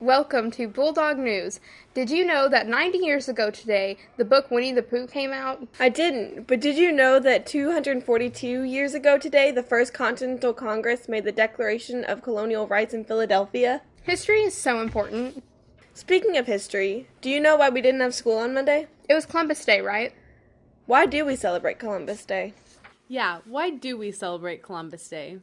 Welcome to Bulldog News. Did you know that 90 years ago today, the book Winnie the Pooh came out? I didn't, but did you know that 242 years ago today, the First Continental Congress made the Declaration of Colonial Rights in Philadelphia? History is so important. Speaking of history, do you know why we didn't have school on Monday? It was Columbus Day, right? Why do we celebrate Columbus Day? Yeah, why do we celebrate Columbus Day?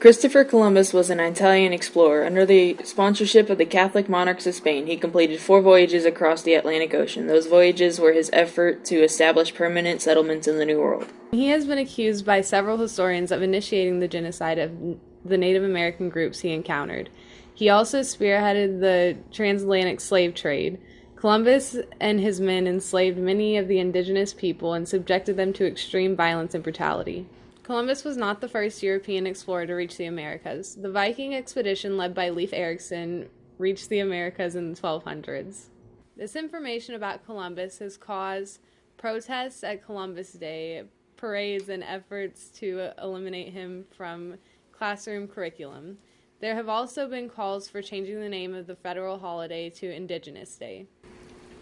Christopher Columbus was an Italian explorer. Under the sponsorship of the Catholic monarchs of Spain, he completed 4 voyages across the Atlantic Ocean. Those voyages were his effort to establish permanent settlements in the New World. He has been accused by several historians of initiating the genocide of the Native American groups he encountered. He also spearheaded the transatlantic slave trade. Columbus and his men enslaved many of the indigenous people and subjected them to extreme violence and brutality. Columbus was not the first European explorer to reach the Americas. The Viking expedition led by Leif Erikson reached the Americas in the 1200s. This information about Columbus has caused protests at Columbus Day, parades, and efforts to eliminate him from classroom curriculum. There have also been calls for changing the name of the federal holiday to Indigenous Day.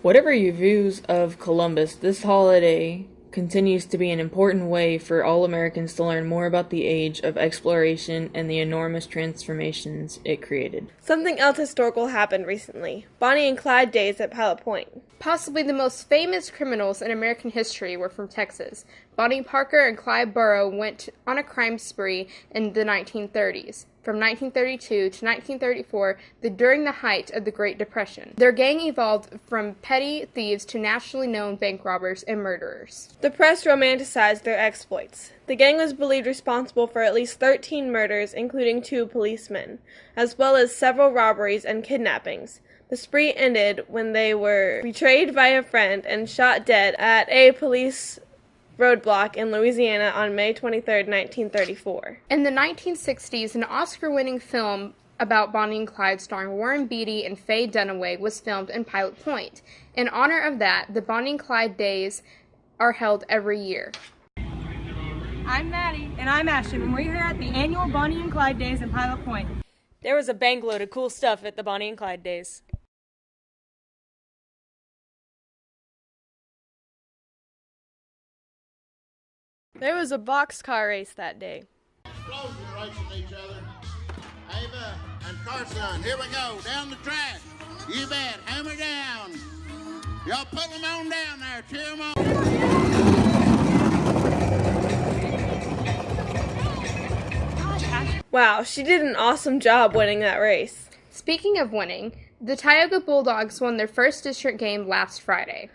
Whatever your views of Columbus, this holiday continues to be an important way for all Americans to learn more about the age of exploration and the enormous transformations it created. Something else historical happened recently. Bonnie and Clyde days at Pilot Point. Possibly the most famous criminals in American history were from Texas. Bonnie Parker and Clyde Burrow went on a crime spree in the 1930s. From 1932 to 1934, during the height of the Great Depression. Their gang evolved from petty thieves to nationally known bank robbers and murderers. The press romanticized their exploits. The gang was believed responsible for at least 13 murders, including 2 policemen, as well as several robberies and kidnappings. The spree ended when they were betrayed by a friend and shot dead at a police roadblock in Louisiana on May 23, 1934. In the 1960s, an Oscar-winning film about Bonnie and Clyde starring Warren Beatty and Faye Dunaway was filmed in Pilot Point. In honor of that, the Bonnie and Clyde Days are held every year. I'm Maddie. And I'm Ashton, and we're here at the annual Bonnie and Clyde Days in Pilot Point. There was a bangload of cool stuff at the Bonnie and Clyde Days. There was a boxcar race that day. Explosions racing each other. Ava and Carson, here we go, down the track. You bet, hammer down. Y'all put them on down there, cheer them on. Wow, she did an awesome job winning that race. Speaking of winning, the Tioga Bulldogs won their first district game last Friday.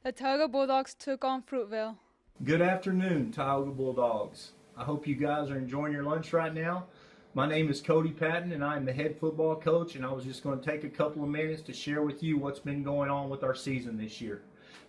The Tioga Bulldogs took on Fruitvale. Good afternoon, Tioga Bulldogs. I hope you guys are enjoying your lunch right now. My name is Cody Patton, and I'm the head football coach, and I was just going to take a couple of minutes to share with you what's been going on with our season this year.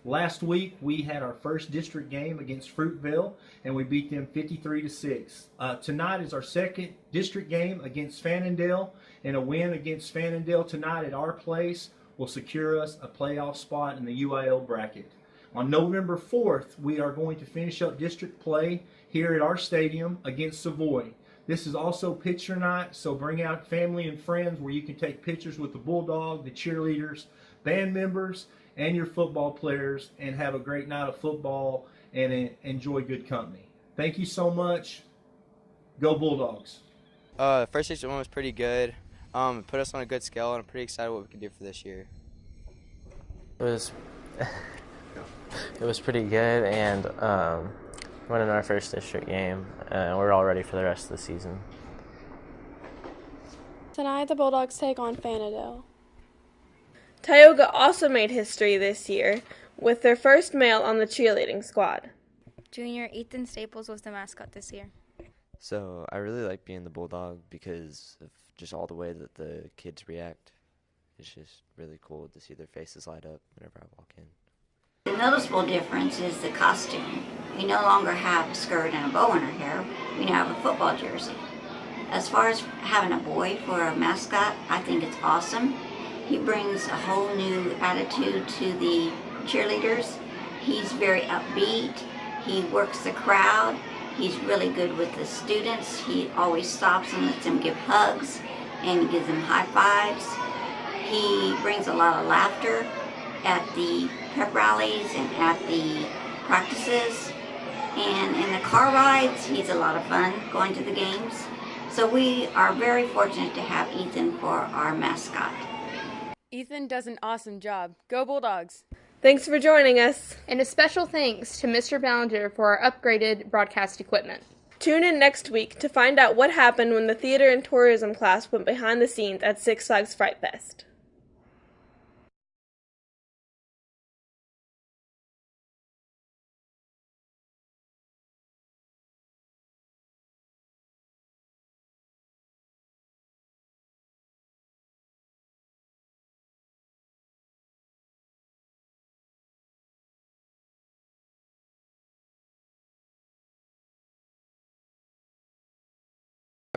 Last week, we had our first district game against Fruitvale, and we beat them 53-6. Tonight is our second district game against Fannondale, and a win against Fannondale tonight at our place will secure us a playoff spot in the UIL bracket. On November 4th, we are going to finish up district play here at our stadium against Savoy. This is also picture night, so bring out family and friends where you can take pictures with the Bulldog, the cheerleaders, band members, and your football players, and have a great night of football and enjoy good company. Thank you so much. Go Bulldogs. First district one was pretty good. Put us on a good scale, and I'm pretty excited what we can do for this year. It was pretty good, and winning our first district game, we're all ready for the rest of the season. Tonight, the Bulldogs take on Fannondale. Tioga also made history this year with their first male on the cheerleading squad. Junior Ethan Staples was the mascot this year. So I really like being the Bulldog because of just all the way that the kids react. It's just really cool to see their faces light up whenever I walk in. The noticeable difference is the costume. We no longer have a skirt and a bow in our hair. We now have a football jersey. As far as having a boy for a mascot, I think it's awesome. He brings a whole new attitude to the cheerleaders. He's very upbeat. He works the crowd. He's really good with the students. He always stops and lets them give hugs and gives them high fives. He brings a lot of laughter at the pep rallies and at the practices. And in the car rides, he's a lot of fun going to the games. So we are very fortunate to have Ethan for our mascot. Ethan does an awesome job. Go Bulldogs! Thanks for joining us. And a special thanks to Mr. Ballinger for our upgraded broadcast equipment. Tune in next week to find out what happened when the theater and tourism class went behind the scenes at Six Flags Fright Fest.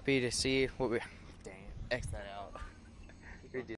Happy to see what we. Dang it. X that out.